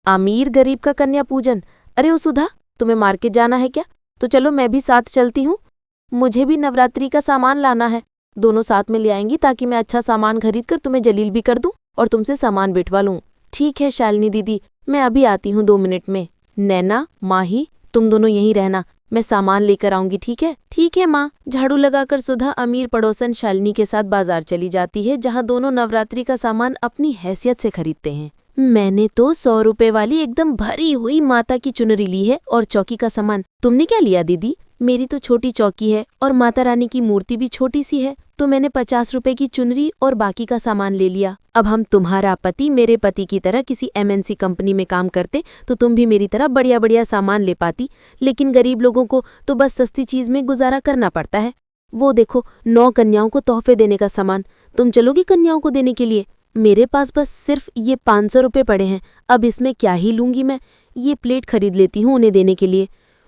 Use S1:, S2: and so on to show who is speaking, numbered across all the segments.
S1: अमीर गरीब का कन्या पूजन। अरे ओ सुधा, तुम्हें मार्केट जाना है क्या? तो चलो मैं भी साथ चलती हूँ। मुझे भी नवरात्रि का सामान लाना है। दोनों साथ में ले आएंगी ताकि मैं अच्छा सामान खरीद कर तुम्हें जलील भी कर दूं और तुमसे सामान बिठवा लूं। ठीक है शालिनी दीदी, मैं अभी आती हूँ 2 मिनट में। नैना, माही, तुम दोनों यहीं रहना, मैं सामान लेकर आऊंगी, ठीक है? ठीक है माँ। झाड़ू लगाकर सुधा अमीर पड़ोसन शालिनी के साथ बाजार चली जाती है, जहाँ दोनों नवरात्रि का सामान अपनी हैसियत से खरीदते हैं। मैंने तो 100 रुपए वाली एकदम भरी हुई माता की चुनरी ली है और चौकी का सामान। तुमने क्या लिया दीदी? मेरी तो छोटी चौकी है और माता रानी की मूर्ति भी छोटी सी है, तो मैंने 50 रुपए की चुनरी और बाकी का सामान ले लिया। अब हम तुम्हारा पति मेरे पति की तरह किसी MNC कंपनी में काम करते तो तुम भी मेरी तरह बढ़िया बढ़िया सामान ले पाती, लेकिन गरीब लोगों को तो बस सस्ती चीज में गुजारा करना पड़ता है। वो देखो 9 कन्याओं को तोहफे देने का सामान। तुम चलोगी कन्याओं को देने के लिए? मेरे पास बस सिर्फ ये 500 रुपये पड़े हैं, अब इसमें क्या ही लूँगी मैं। ये प्लेट खरीद लेती हूँ उन्हें देने के लिए।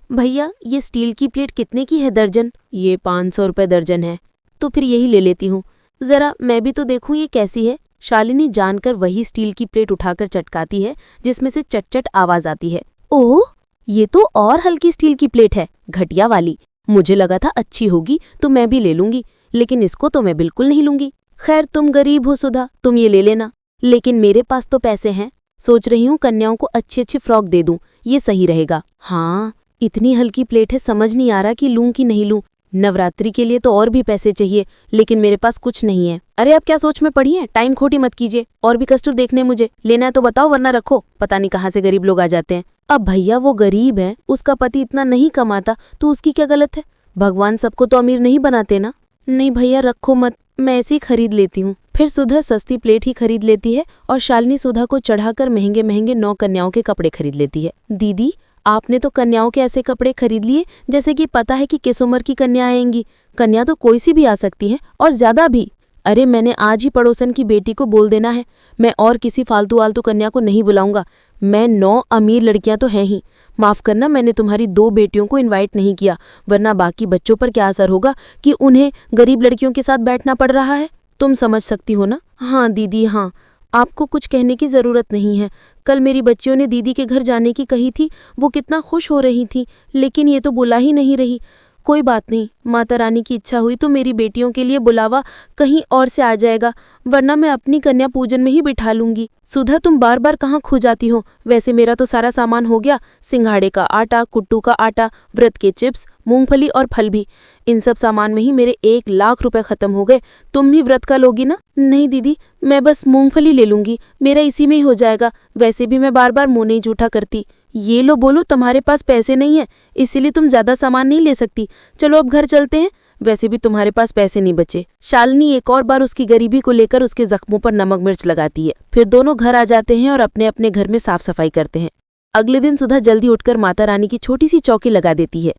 S1: भैया ये स्टील की प्लेट कितने की है दर्जन? ये 500 रुपये दर्जन है। तो फिर यही ले लेती हूँ। ज़रा मैं भी तो देखूँ ये कैसी है। शालिनी जानकर वही स्टील की प्लेट उठाकर चटकाती है, जिसमें से चट-चट आवाज़ आती है। ओह, ये तो और हल्की स्टील की प्लेट है, घटिया वाली। मुझे लगा था अच्छी होगी तो मैं भी ले लूँगी, लेकिन इसको तो मैं बिल्कुल नहीं लूँगी। खैर तुम गरीब हो सुधा, तुम ये ले लेना, लेकिन मेरे पास तो पैसे हैं। सोच रही हूँ कन्याओं को अच्छी अच्छी फ्रॉक दे दूँ, ये सही रहेगा। हाँ, इतनी हल्की प्लेट है, समझ नहीं आ रहा कि लूँ कि नहीं लूँ। नवरात्रि के लिए तो और भी पैसे चाहिए, लेकिन मेरे पास कुछ नहीं है। अरे आप क्या सोच में पड़ी हैं? टाइम खोटी मत कीजिए। और भी कस्टूर देखने मुझे। लेना है तो बताओ वरना रखो, पता नहीं कहाँ से गरीब लोग आ जाते हैं। अब भैया वो गरीब है, उसका पति इतना नहीं कमाता तो उसकी क्या गलत है? भगवान सबको तो अमीर नहीं बनाते ना। नहीं भैया रखो मत, मैं ऐसे ही खरीद लेती हूँ। फिर सुधा सस्ती प्लेट ही खरीद लेती है और शालिनी सुधा को चढ़ाकर महंगे महंगे 9 कन्याओं के कपड़े खरीद लेती है। दीदी आपने तो कन्याओं के ऐसे कपड़े खरीद लिए जैसे कि पता है कि किस उम्र की कन्या आएंगी। कन्या तो कोई सी भी आ सकती है और ज्यादा भी। अरे मैंने आज ही पड़ोसन की बेटी को बोल देना है, मैं और किसी फालतू आलतू कन्या को नहीं बुलाऊंगा। मैं 9 अमीर लड़कियां तो हैं ही। माफ करना, मैंने तुम्हारी 2 बेटियों को इनवाइट नहीं किया, वरना बाकी बच्चों पर क्या असर होगा कि उन्हें गरीब लड़कियों के साथ बैठना पड़ रहा है। तुम समझ सकती हो ना? हाँ दीदी हाँ, आपको कुछ कहने की ज़रूरत नहीं है। कल मेरी बच्चियों ने दीदी के घर जाने की कही थी, वो कितना खुश हो रही थी, लेकिन ये तो बुला ही नहीं रही। कोई बात नहीं, माता रानी की इच्छा हुई तो मेरी बेटियों के लिए बुलावा कहीं और से आ जाएगा, वरना मैं अपनी कन्या पूजन में ही बिठा लूंगी। सुधा तुम बार बार कहाँ खो जाती हो? वैसे मेरा तो सारा सामान हो गया, सिंघाड़े का आटा, कुट्टू का आटा, व्रत के चिप्स, मूंगफली और फल भी। इन सब सामान में ही मेरे 1 लाख रुपए खत्म हो गए। तुम भी व्रत का लोगी ना? नहीं दीदी, मैं बस मूंगफली ले लूंगी, मेरा इसी में ही हो जाएगा। वैसे भी मैं बार बार मुंह नहीं जूठा करती। ये लो बोलो, तुम्हारे पास पैसे नहीं है इसीलिए तुम ज्यादा सामान नहीं ले सकती। चलो अब घर चलते हैं, वैसे भी तुम्हारे पास पैसे नहीं बचे। शालिनी एक और बार उसकी गरीबी को लेकर उसके जख्मों पर नमक मिर्च लगाती है। फिर दोनों घर आ जाते हैं और अपने अपने घर में साफ सफाई करते हैं। अगले दिन सुधा जल्दी उठकर माता रानी की छोटी सी चौकी लगा देती है।